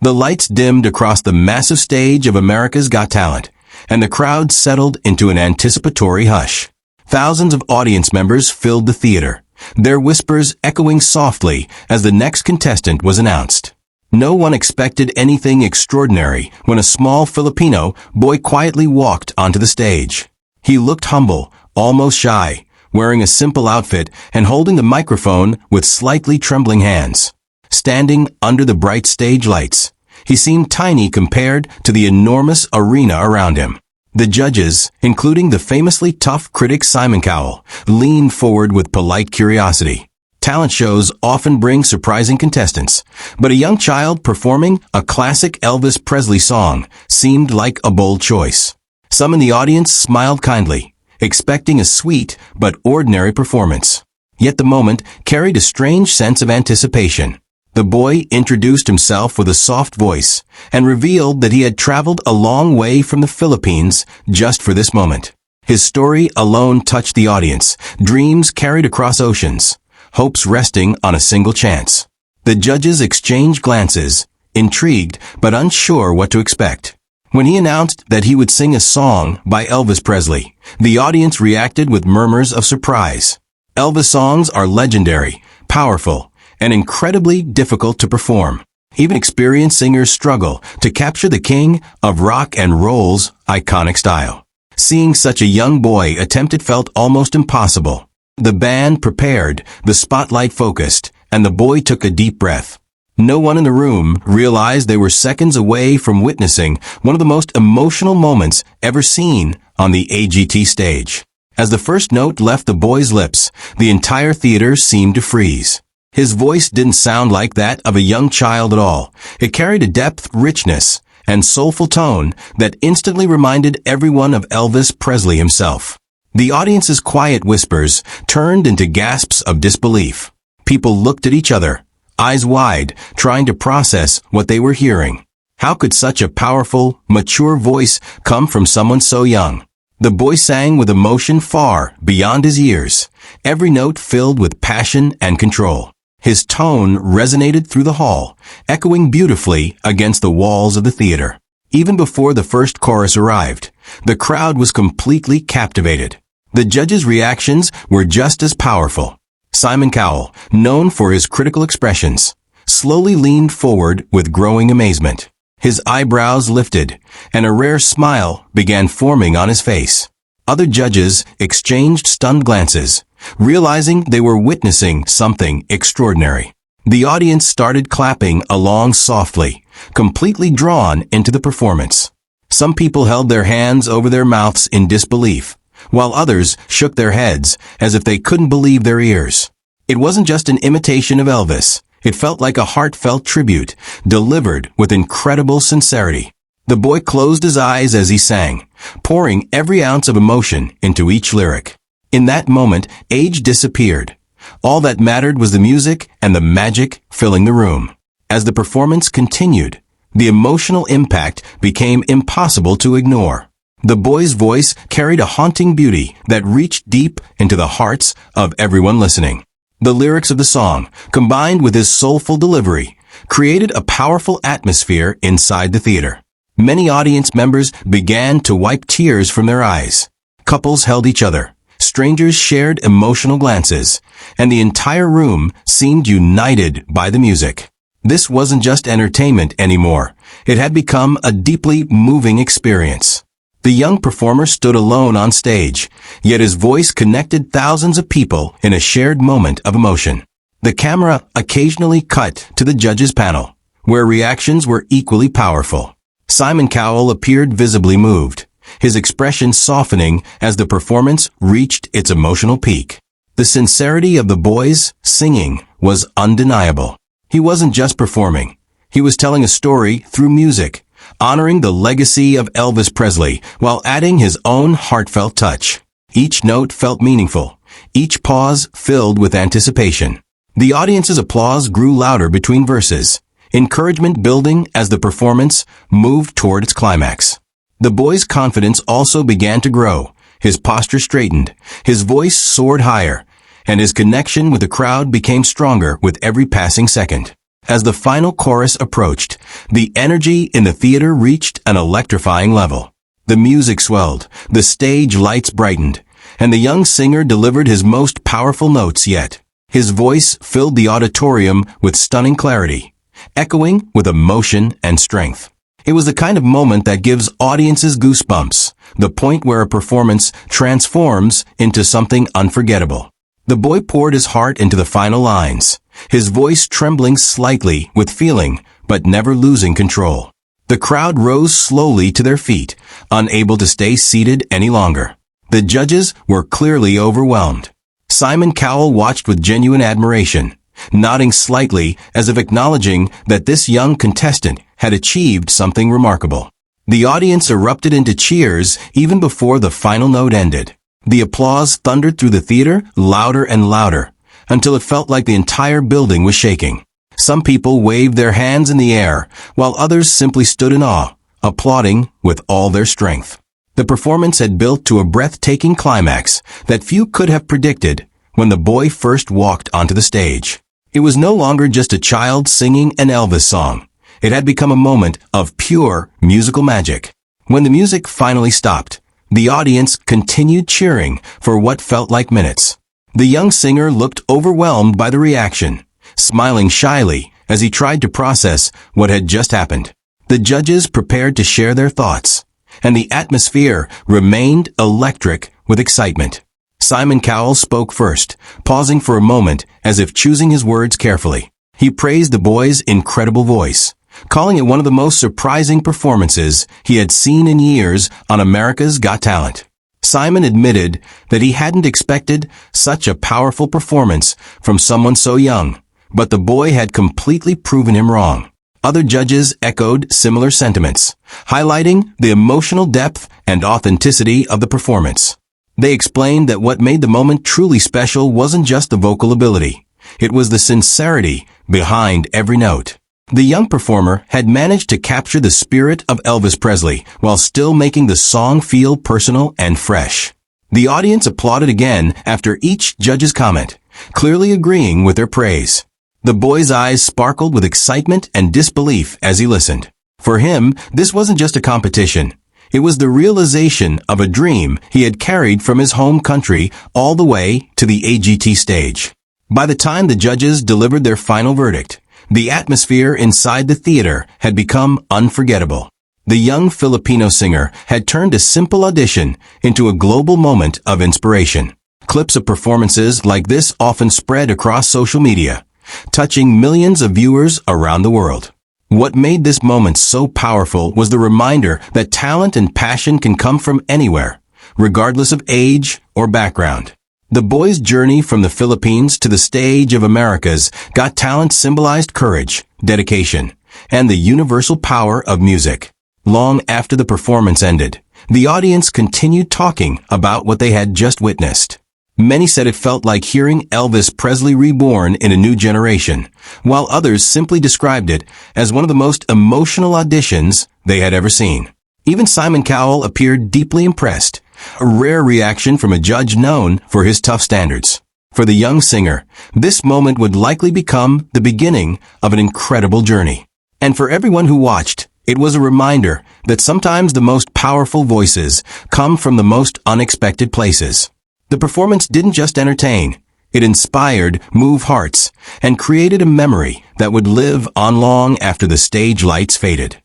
The lights dimmed across the massive stage of America's Got Talent, and the crowd settled into an anticipatory hush. Thousands of audience members filled the theater, their whispers echoing softly as the next contestant was announced. No one expected anything extraordinary when a small Filipino boy quietly walked onto the stage. He looked humble, almost shy, wearing a simple outfit and holding the microphone with slightly trembling hands. Standing under the bright stage lights, he seemed tiny compared to the enormous arena around him. The judges, including the famously tough critic Simon Cowell, leaned forward with polite curiosity. Talent shows often bring surprising contestants, but a young child performing a classic Elvis Presley song seemed like a bold choice. Some in the audience smiled kindly, expecting a sweet but ordinary performance. Yet the moment carried a strange sense of anticipation. The boy introduced himself with a soft voice and revealed that he had traveled a long way from the Philippines just for this moment. His story alone touched the audience, dreams carried across oceans, hopes resting on a single chance. The judges exchanged glances, intrigued but unsure what to expect. When he announced that he would sing a song by Elvis Presley, the audience reacted with murmurs of surprise. Elvis songs are legendary, powerful, and incredibly difficult to perform. Even experienced singers struggle to capture the king of rock and roll's iconic style. Seeing such a young boy attempt it felt almost impossible. The band prepared, the spotlight focused, and the boy took a deep breath. No one in the room realized they were seconds away from witnessing one of the most emotional moments ever seen on the AGT stage. As the first note left the boy's lips, the entire theater seemed to freeze. His voice didn't sound like that of a young child at all. It carried a depth, richness, and soulful tone that instantly reminded everyone of Elvis Presley himself. The audience's quiet whispers turned into gasps of disbelief. People looked at each other, eyes wide, trying to process what they were hearing. How could such a powerful, mature voice come from someone so young? The boy sang with emotion far beyond his years, every note filled with passion and control. His tone resonated through the hall, echoing beautifully against the walls of the theater. Even before the first chorus arrived, the crowd was completely captivated. The judges' reactions were just as powerful. Simon Cowell, known for his critical expressions, slowly leaned forward with growing amazement. His eyebrows lifted, and a rare smile began forming on his face. Other judges exchanged stunned glances, realizing they were witnessing something extraordinary. The audience started clapping along softly, completely drawn into the performance. Some people held their hands over their mouths in disbelief, while others shook their heads as if they couldn't believe their ears. It wasn't just an imitation of Elvis. It felt like a heartfelt tribute, delivered with incredible sincerity. The boy closed his eyes as he sang, pouring every ounce of emotion into each lyric. In that moment, age disappeared. All that mattered was the music and the magic filling the room. As the performance continued, the emotional impact became impossible to ignore. The boy's voice carried a haunting beauty that reached deep into the hearts of everyone listening. The lyrics of the song, combined with his soulful delivery, created a powerful atmosphere inside the theater. Many audience members began to wipe tears from their eyes. Couples held each other. Strangers shared emotional glances, and the entire room seemed united by the music. This wasn't just entertainment anymore. It had become a deeply moving experience. The young performer stood alone on stage, yet his voice connected thousands of people in a shared moment of emotion. The camera occasionally cut to the judges' panel, where reactions were equally powerful. Simon Cowell appeared visibly moved, his expression softening as the performance reached its emotional peak. The sincerity of the boy's singing was undeniable. He wasn't just performing. He was telling a story through music, honoring the legacy of Elvis Presley while adding his own heartfelt touch. Each note felt meaningful, each pause filled with anticipation. The audience's applause grew louder between verses, encouragement building as the performance moved toward its climax. The boy's confidence also began to grow. His posture straightened, his voice soared higher, and his connection with the crowd became stronger with every passing second. As the final chorus approached, the energy in the theater reached an electrifying level. The music swelled, the stage lights brightened, and the young singer delivered his most powerful notes yet. His voice filled the auditorium with stunning clarity, echoing with emotion and strength. It was the kind of moment that gives audiences goosebumps, the point where a performance transforms into something unforgettable. The boy poured his heart into the final lines, his voice trembling slightly with feeling, but never losing control. The crowd rose slowly to their feet, unable to stay seated any longer. The judges were clearly overwhelmed. Simon Cowell watched with genuine admiration, nodding slightly as if acknowledging that this young contestant had achieved something remarkable. The audience erupted into cheers even before the final note ended. The applause thundered through the theater, louder and louder, until it felt like the entire building was shaking. Some people waved their hands in the air, while others simply stood in awe, applauding with all their strength. The performance had built to a breathtaking climax that few could have predicted when the boy first walked onto the stage. It was no longer just a child singing an Elvis song. It had become a moment of pure musical magic. When the music finally stopped, the audience continued cheering for what felt like minutes. The young singer looked overwhelmed by the reaction, smiling shyly as he tried to process what had just happened. The judges prepared to share their thoughts, and the atmosphere remained electric with excitement. Simon Cowell spoke first, pausing for a moment as if choosing his words carefully. He praised the boy's incredible voice, calling it one of the most surprising performances he had seen in years on America's Got Talent. Simon admitted that he hadn't expected such a powerful performance from someone so young, but the boy had completely proven him wrong. Other judges echoed similar sentiments, highlighting the emotional depth and authenticity of the performance. They explained that what made the moment truly special wasn't just the vocal ability. It was the sincerity behind every note. The young performer had managed to capture the spirit of Elvis Presley while still making the song feel personal and fresh. The audience applauded again after each judge's comment, clearly agreeing with their praise. The boy's eyes sparkled with excitement and disbelief as he listened. For him, this wasn't just a competition. It was the realization of a dream he had carried from his home country all the way to the AGT stage. By the time the judges delivered their final verdict, the atmosphere inside the theater had become unforgettable. The young Filipino singer had turned a simple audition into a global moment of inspiration. Clips of performances like this often spread across social media, touching millions of viewers around the world. What made this moment so powerful was the reminder that talent and passion can come from anywhere, regardless of age or background. The boy's journey from the Philippines to the stage of America's Got Talent symbolized courage, dedication, and the universal power of music. Long after the performance ended, the audience continued talking about what they had just witnessed. Many said it felt like hearing Elvis Presley reborn in a new generation, while others simply described it as one of the most emotional auditions they had ever seen. Even Simon Cowell appeared deeply impressed, a rare reaction from a judge known for his tough standards. For the young singer, this moment would likely become the beginning of an incredible journey. And for everyone who watched, it was a reminder that sometimes the most powerful voices come from the most unexpected places. The performance didn't just entertain, it inspired, moved hearts, and created a memory that would live on long after the stage lights faded.